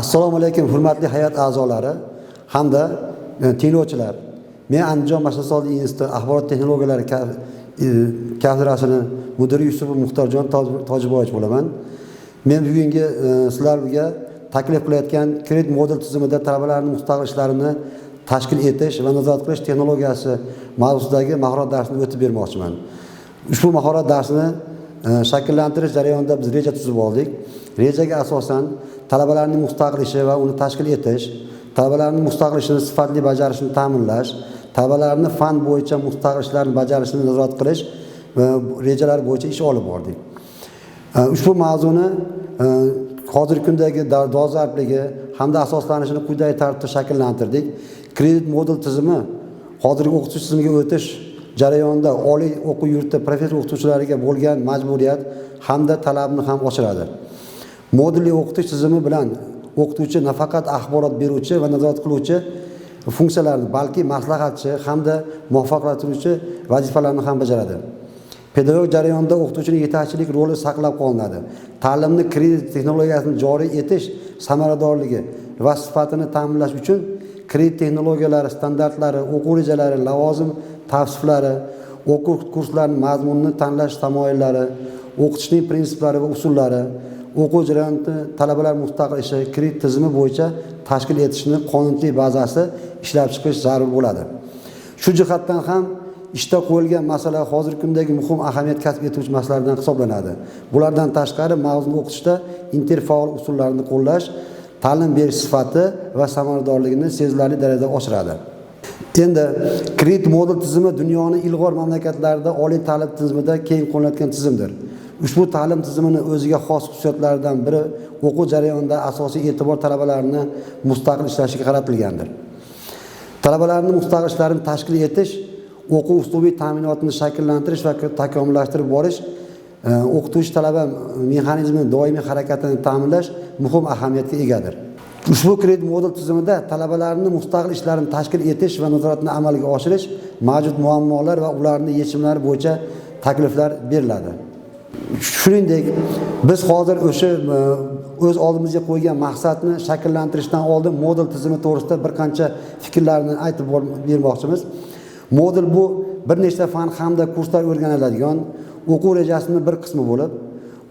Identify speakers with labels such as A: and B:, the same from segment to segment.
A: Assalomu alaykum hurmatli hay'at a'zolari hamda tinglovchilar. Men Andijon Mashg'ulot instituti axborot texnologiyalari kafedrasining mudiri Yusupov Muxtorjon Tojiboyevich bo'laman. Men bugungi sizlarga taklif qilayotgan kredit model tizimida talabalarning mustaqil ishlarini tashkil etish va nazorat qilish texnologiyasi mavzusidagi mahorat darsini o'tib bermoqchiman. Ushbu mahorat darsini shakllantirish jarayonida biz reja tuzib oldik. Rejaga asosan talabalarning mustaqil ishi va uni tashkil etish, talabalarning mustaqil ishini sifatli bajarishini ta'minlash, talabalarning fan bo'yicha mustaqil ishlarni bajarishini nazorat qilish rejalari bo'yicha ish olib bordik. Ushbu mavzuni hozirgi kundagi dolzarbligi hamda asoslanishini quyidagi tartibda shakllantirdik. Kredit model tizimi hozirgi o'qitish tizimiga o'tish jarayonida oliy o'quv yurti professor o'qituvchilariga bo'lgan majburiyat hamda talabni ham oshiradi. Modulli o'qitish tizimi bilan o'qituvchi nafaqat axborot beruvchi va nazorat qiluvchi funksiyalarni, balki maslahatchi hamda muvaffaqiyatlantiruvchi vazifalarni ham bajaradi. Pedagog jarayonda o'qituvchining yetakchilik roli saqlab qolinadi. Ta'limni kredit texnologiyasini joriy etish samaradorligi va sifatini ta'minlash uchun kredit texnologiyalari standartlari, o'quv rejalari, lavozim tavsiflari, o'quv kurslarining mazmunini tanlash tamoyillari, o'qitishning prinsiplari va usullari, o'quv jarayonida talabalar mustaqil ishi kredit tizimi bo'yicha tashkil etishni qonuniy bazasi ishlab chiqish zarur bo'ladi. Shu jihatdan ham ishda qo'yilgan masala hozirgi kundagi muhim ahamiyat kasb etuvchi masalalardan hisoblanadi. Bulardan tashqari mavzuni o'qitishda interfaol usullarni qo'llash ta'lim berish sifati va samaradorligini sezilarli darajada oshiradi. Endi kredit model tizimi dunyoning ilg'or mamlakatlarida oliy ta'lim tizimida keng qo'llanilgan tizimdir. Ushbu ta'lim tizimini o'ziga xos xususiyatlaridan biri o'quv jarayonida asosiy e'tibor talabalarni mustaqil ishlashiga qaratilgandir. Talabalarning mustaqil ishlarini tashkil etish, o'quv uslubiy ta'minotini shakllantirish va takomillashtirib borish, o'qituvchi talaba mexanizmining doimiy harakatini ta'minlash muhim ahamiyatga egadir. Ushbu kredit model tizimida talabalarning mustaqil ishlarini tashkil etish va nazoratni amalga oshirish, mavjud muammolar va ularning yechimlari bo'yicha takliflar beriladi. Shuningdek, biz hozir o'sha o'z oldimizga qo'ygan maqsadni shakllantirishdan oldin model tizimi to'g'risida bir qancha fikrlarni aytib bermoqchimiz. Model bu bir nechta fan hamda kurslar o'rganiladigan o'quv rejasining bir qismi bo'lib,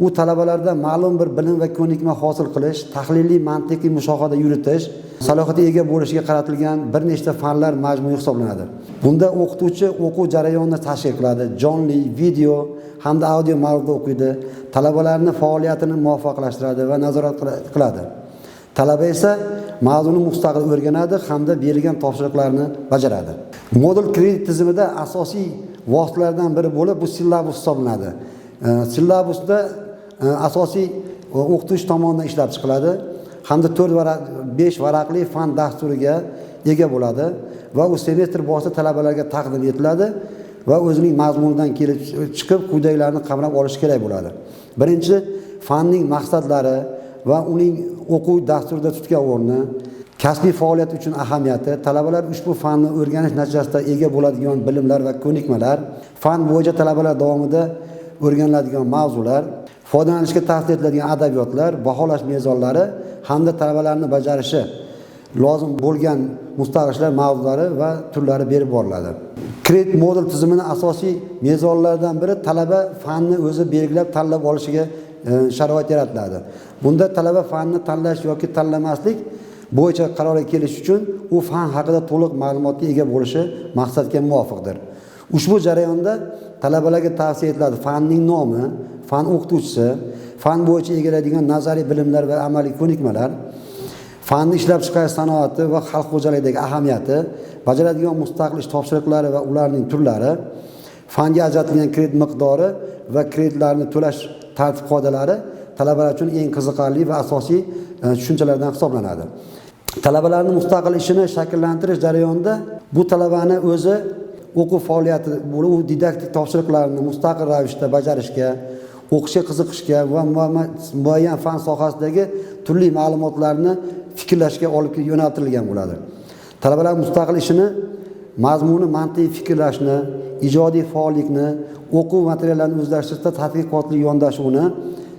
A: u talabalarda ma'lum bir bilim va ko'nikma hosil qilish, tahliliy mantiqiy mushohada yuritish, salohiyatga ega bo'lishiga qaratilgan bir nechta fanlar majmui hisoblanadi. Bunda o'qituvchi o'quv jarayonini tashkil qiladi, jonli, video hamda audio ma'ruda o'qiydi, talabalarning faoliyatini muvaffaqlashtiradi va nazorat qiladi. Talaba esa mavzuni mustaqil o'rganadi hamda berilgan topshiriqlarni bajaradi. Model kredit tizimida asosiy vositalardan biri bo'lib, bu syllabus hisoblanadi. Syllabusda asosiy o'qituvchi tomonidan ishlab chiqiladi hamda 5 varaqli fan dasturiga ega bo'ladi va u semestr boshida talabalarga taqdim etiladi va o'zining mazmunidan kelib chiqib quyidagilarni qamrab olish kerak bo'ladi. Birinchi, fanning maqsadlari va uning o'quv dasturida tutgan o'rni, kasbiy faoliyat uchun ahamiyati, talabalar ushbu fanni o'rganish natijasida ega bo'ladigan bilimlar va ko'nikmalar, fan bo'yicha talabalar davomida o'rganiladigan mavzular, foydalanishga tavsiya etiladigan adabiyotlar, baholash mezonlari hamda talabalarning bajarishi lozim bo'lgan mustaqil ishlar mavzulari va turlari berib boriladi. Kredit model tizimining asosiy mezonlaridan biri talaba fanni o'zi belgilab tanlab olishiga sharoit yaratiladi. Bunda talaba fanni tanlash yoki tanlamaslik bo'yicha qarorga kelish uchun u fan haqida to'liq ma'lumotga ega bo'lishi maqsadga muvofiqdir. Ushbu jarayonda talabalarga tavsiya etiladi fanning nomi, fan o'qituvchisi, fan bo'yicha egallaydigan nazariy bilimlar va amaliy ko'nikmalar, fanni ishlab chiqarish sanoati va xalq xo'jaligidagi ahamiyati, bajaradigan mustaqil ish topshiriqlari va ularning turlari, fanga ajratilgan kredit miqdori va kreditlarni to'lash tartib-qoidalari talabalar uchun eng qiziqarli va asosiy tushunchalardan hisoblanadi. Talabalarning mustaqil ishini shakllantirish jarayonida bu talabani o'zi o'quv faoliyati, bu didaktik topshiriqlarni mustaqil ravishda bajarishga, o'qishga qiziqishga va muayyan fan sohasidagi turli ma'lumotlarni fikrlashga olib yo'naltirilgan bo'ladi. Talabalar mustaqil ishini mazmuni mantiqiy fikrlashni, ijodiy faollikni, o'quv materiallarini o'zlashtirishda tadqiqotli yondashuvni,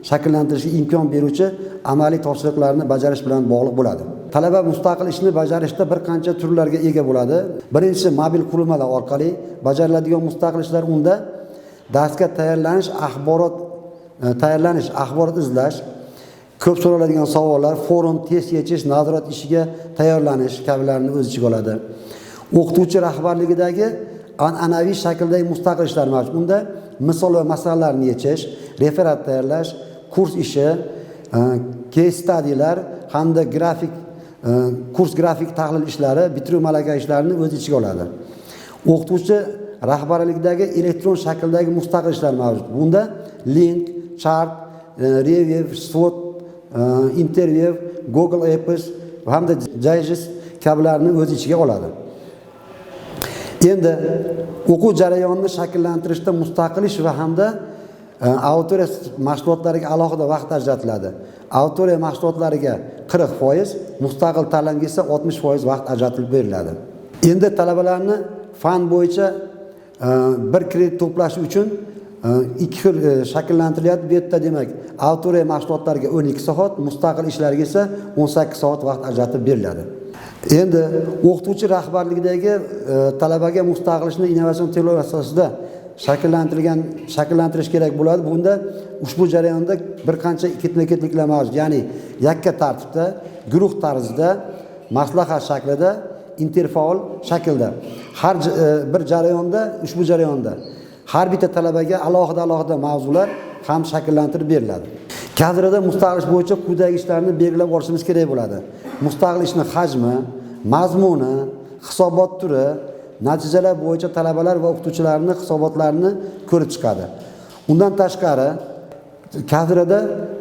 A: shakllantirishga imkon beruvchi amaliy topshiriqlarni bajarish bilan bog'liq bo'ladi. Talaba mustaqil ishni bajarishda bir qancha turlarga ega bo'ladi. Birinchisi, mobil qurilmalar orqali bajariladigan mustaqil ishlar. Unda darsga tayyorlanish, axborot izlash, ko'p so'raladigan savollar, forum, test yechish, nazorat ishiga tayyorlanish kabilarni o'z ichiga oladi. O'qituvchi rahbarligidagi an'anaviy shakldagi mustaqil ishlar mavjud. Unda misol va masalalarni yechish, referat tayyorlash, kurs ishi, case study'lar hamda kurs grafik tahlil ishlari, bitiruv malaka ishlarini o'z ichiga oladi. O'qituvchi rahbarligidagi elektron shakldagi mustaqil ishlar mavjud. Bunda link, chart, review, SWOT, interview, Google Apps hamda Digest kabilarni o'z ichiga oladi. Endi o'quv jarayonini shakllantirishda mustaqil ish va hamda autoriya mashg'ulotlariga alohida vaqt ajratiladi. Autoriya mashg'ulotlariga 40%, mustaqil ta'limga esa 60% vaqt ajratilib beriladi. Endi talabalarni fan bo'yicha bir kredit to'plash uchun ikki xil shakllantirilyapti. Bu yerda demak, autoriya mashg'ulotlariga 12 soat, mustaqil ishlarga esa 18 soat vaqt ajratib beriladi. Endi o'qituvchi rahbarligidagi talabaga mustaqil ishni innovatsion texnologiya asosida shakllantirish kerak bo'ladi. Bunda ushbu jarayonda bir qancha ketma-ketliklar mavjud. Ya'ni yakka tartibda, guruh tarzida, maslahat shaklida, interfaol shaklda. Har bir jarayonda, ushbu jarayonda har bitta talabaga alohida mavzular ham shakllantirib beriladi. Kadrda mustaqil ish bo'yicha quyidagi ishlarni belgilab olishimiz kerak bo'ladi. Mustaqil ishning hajmi, mazmuni, hisobot turi, natijalar bo'yicha talabalar va o'qituvchilarning hisobotlarini ko'rib chiqadi. Undan tashqari, kadrda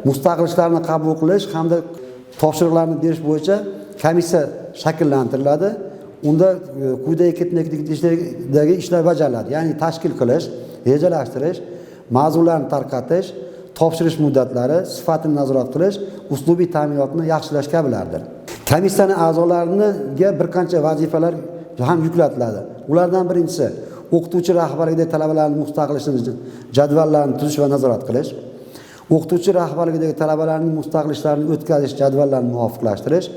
A: mustaqil ishlarni qabul qilish hamda topshiriqlarni berish bo'yicha komissiya shakllantiriladi. Unda quyidagi ketma-ketlikdagi ishlar bajariladi. Ya'ni tashkil qilish, rejalashtirish, mavzularni tarqatish, topshirish muddatlari, sifatini nazorat qilish, uslubiy ta'minotni yaxshilash kabilardir. Komissiyaning a'zolariga bir qancha vazifalar ham yuklatiladi. Ulardan birinchisi o'qituvchi rahbarligidagi talabalarning mustaqil ishini jadvallarini tuzish va nazorat qilish. O'qituvchi rahbarligidagi talabalarning mustaqil ishlarini o'tkazish jadvallarini muvofiqlashtirish.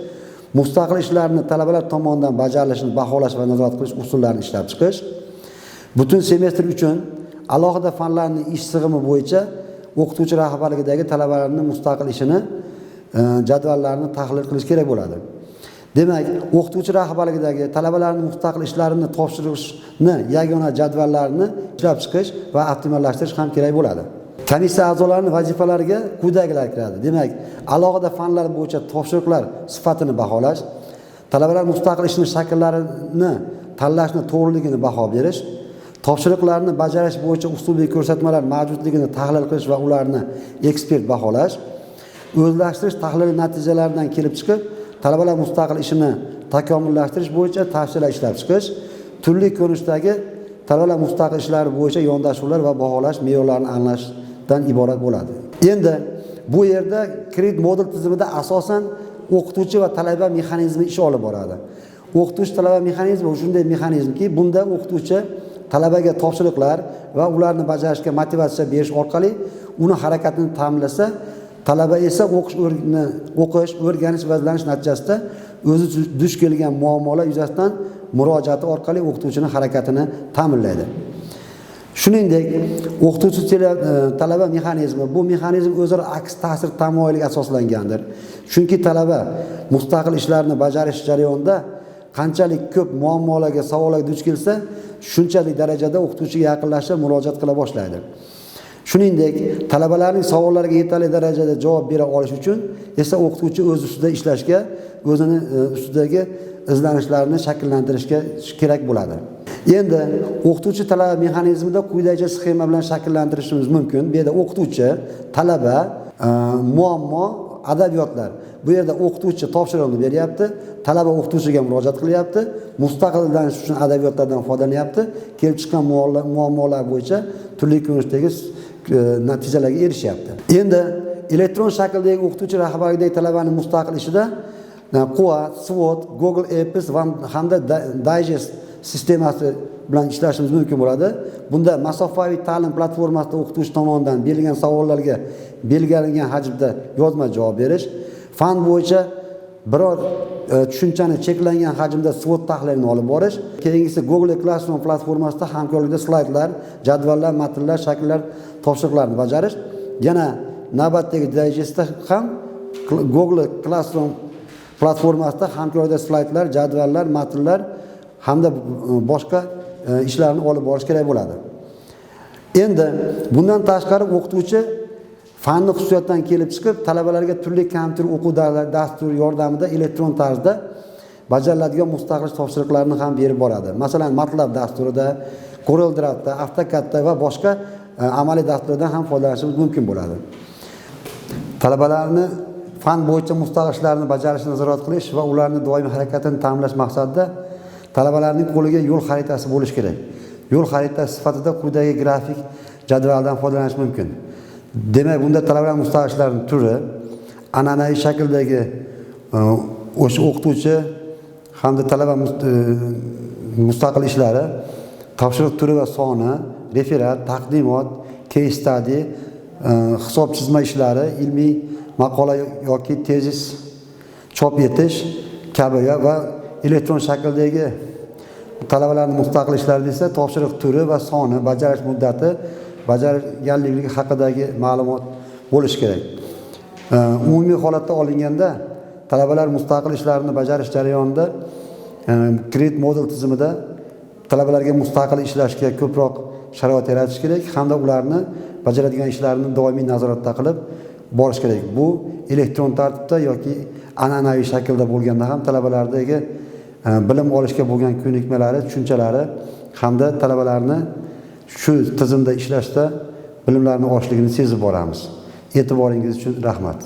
A: Mustaqil ishlarni talabalar tomonidan bajarilishini baholash va nazorat qilish usullarini ishlab chiqish. Butun semestr uchun alohida fanlarning ish sig'imi bo'yicha o'qituvchi rahbarligidagi talabalarning mustaqil ishini jadvallarini tahlil qilish kerak bo'ladi. Demak, o'qituvchi rahbarligidagi talabalarning mustaqil ishlarini topshirishni yagona jadvallarini ishlab chiqish va optimallashtirish ham kerak bo'ladi. Komissiya a'zolarining vazifalariga quyidagilar kiradi. Demak, alohida fanlar bo'yicha topshiriqlar sifatini baholash, talabalar mustaqil ishning shakllarini tanlashni to'g'riligini baho berish, topshiriqlarni bajarish bo'yicha uslubiy ko'rsatmalar mavjudligini tahlil qilish va ularni ekspert baholash, o'zlashtirish tahlil natijalaridan kelib chiqib, talabalar mustaqil ishini takomillashtirish bo'yicha tavsiyalar ishlab chiqish, turli ko'rinishdagi talabalar mustaqil ishlari bo'yicha yondashuvlar va baholash me'yorlarini aniqlashdan iborat bo'ladi. Endi bu yerda kredit modul tizimida asosan o'qituvchi va talaba mexanizmi ish olib boradi. O'qituvchi talaba mexanizmi shunday mexanizmki, bunda o'qituvchi talabaga topshiriqlar va ularni bajarishga motivatsiya berish orqali uni harakatini ta'minlasa, talaba esa o'qish, o'rganish va izlanish natijasida o'zi duch kelgan muammolar yuzasidan murojaati orqali o'qituvchining harakatini ta'minlaydi. Shuningdek, o'qituvchi talaba mexanizmi, bu mexanizm o'zaro aks ta'sir tamoyiliga asoslangandir. Chunki talaba mustaqil ishlarni bajarish jarayonida qanchalik ko'p muammolarga, savollarga duch kelsa, shunchalik darajada o'qituvchiga yaqinlashib murojaat qila boshlaydi. Shuningdek, talabalarning savollariga yetarli darajada javob bera olish uchun esa o'qituvchi o'z ustida ishlashga, o'zini ustidagi izlanishlarini shakllantirishga kerak bo'ladi. Endi o'qituvchi talaba mexanizmida quyidagicha sxema bilan shakllantirishimiz mumkin. Bu yerda o'qituvchi, talaba, muammo, adabiyotlar. Bu yerda o'qituvchi topshiriqni beryapti, talaba o'qituvchiga murojaat qilyapti, mustaqil izlanish uchun adabiyotlardan foydalanyapti, kelib chiqqan muammolar bo'yicha turli ko'rinishdagi natijalarga erishyapti. Endi elektron shakldagi o'qituvchi rahbarligidagi talabaning mustaqil ishida Quvvat, SWOT, Google Apps hamda Digest sistemasi bilan ishlashimiz mumkin bo'ladi. Bunda masofaviy ta'lim platformasida o'qituvchi tomonidan berilgan savollarga belgilangan hajmda yozma javob berish, fan bo'yicha biror tushunchani cheklangan hajmda SWOT tahlilini olib borish, keyingisi Google Classroom platformasida hamkorlikda slaydlar, jadvallar, matnlar, shakllar, topshiriqlarni bajarish. Yana navbatdagi digestda ham Google Classroom platformasida hamkorlikda slaydlar, jadvallar, matnlar hamda boshqa ishlarni olib borish kerak bo'ladi. Endi bundan tashqari o'qituvchi fanni xususiyatidan kelib chiqib, talabalarga turli kompyuter o'quv dasturi yordamida elektron tarzda bajariladigan mustaqil topshiriqlarni ham berib boradi. Masalan, MATLAB dasturida, Corel Drafda, AutoCADda va boshqa amaliy dasturlardan ham foydalanishimiz mumkin bo'ladi. Talabalarni fan bo'yicha mustaqil ishlarni bajarishini nazorat qilish va ularning doimiy harakatini ta'minlash maqsadida talabalarning qo'liga yo'l xaritasi bo'lishi kerak. Yo'l xaritasi sifatida quyidagi grafik jadvaldan foydalanish mumkin. Demak, bunda talabalar mustaqil ishlarining turi, an'anaviy shakldagi o'sha o'qituvchi hamda talaba mustaqil ishlari, topshiriq turi va soni, referat, taqdimot, case study, hisob chizma ishlari, ilmiy maqola yoki tezis chop etish kabi va elektron shakldagi talabalarning mustaqil ishlarida esa topshiriq turi va soni, bajarish muddati, bajarganligi haqidagi ma'lumot bo'lishi kerak. Umumiy holatda olinganda talabalar mustaqil ishlarini bajarish jarayonida kredit model tizimida talabalarga mustaqil ishlashga ko'proq sharoit yaratish kerak hamda ularni bajaradigan ishlarini doimiy nazoratda qilib borish kerak. Bu elektron tartibda yoki an'anaviy shaklda bo'lganda ham talabalardagi bilim olishga bo'lgan ko'nikmalari, tushunchalari hamda talabalarni shu tizimda ishlashda bilimlarini oshligini sezib boramiz. E'tiboringiz uchun rahmat.